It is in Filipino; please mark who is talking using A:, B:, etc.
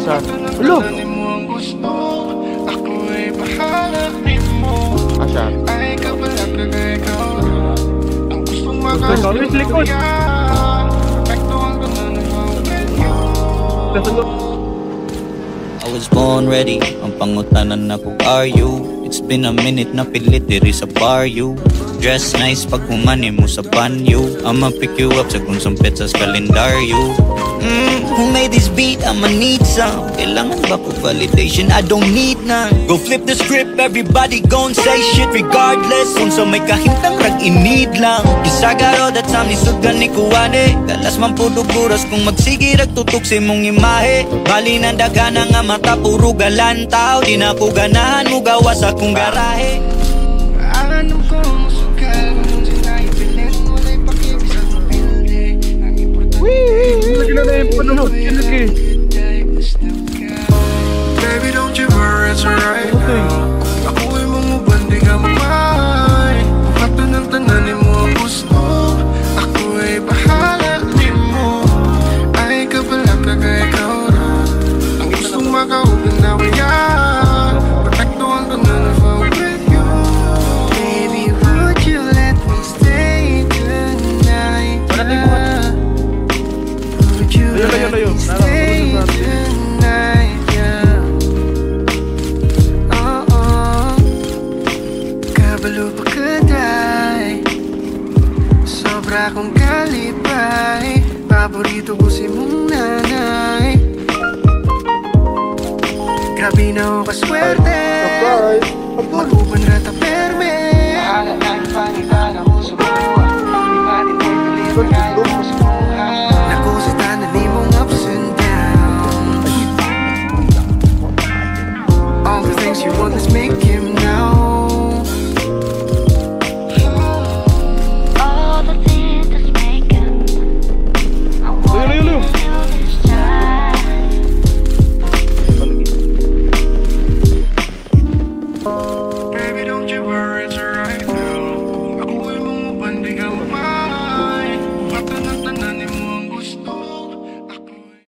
A: Saan? Ulo! Asan?
B: Always likod.
C: I was born ready, ang pangutanan ako, are you? It's been a minute na pilit diri sa bar you. Dress nice pag humani mo sa banyo. I'ma pick you up sa kung sampit sa kalendaryo. Who made this beat? I'ma need some. Kailangan ba ko validation? I don't need none. Go flip the script, everybody gon' say shit regardless. Kung sa may kahintang rag-inid lang. Isagaro that time nisud ka ni kuwane. Kalas man po duguras kung magsige ragtutok si mong imahe. Bali ng dagana nga mata puro galantaw. Di na ko ganahan mo gawas akong garahe.
D: Alam ko musugal kung sinaipilit. Wala'y pakibisa sa pilde. Ang importante
B: Lagi na yung panunod. Lagi.
D: Baby, don't you worry, it's alright now. Ako ay mangubad, di ka mamay. Matanan-tananin mo ang gusto. Ako ay bahala, di mo. Ay kapala kagaya ikaw na. Ang gustong makaulan na kaya. Protektuhan ka na na for with you. Baby, would you let me stay tonight? Would you let me stay tonight? Kabalo pa kaday. Sobra kong kalipay. Paborito ko si mong nanay. Grabe na ako kaswerte. Mag-upan na taperme. Mahala na yung panilala ko sa buwan. Di ba din mo pili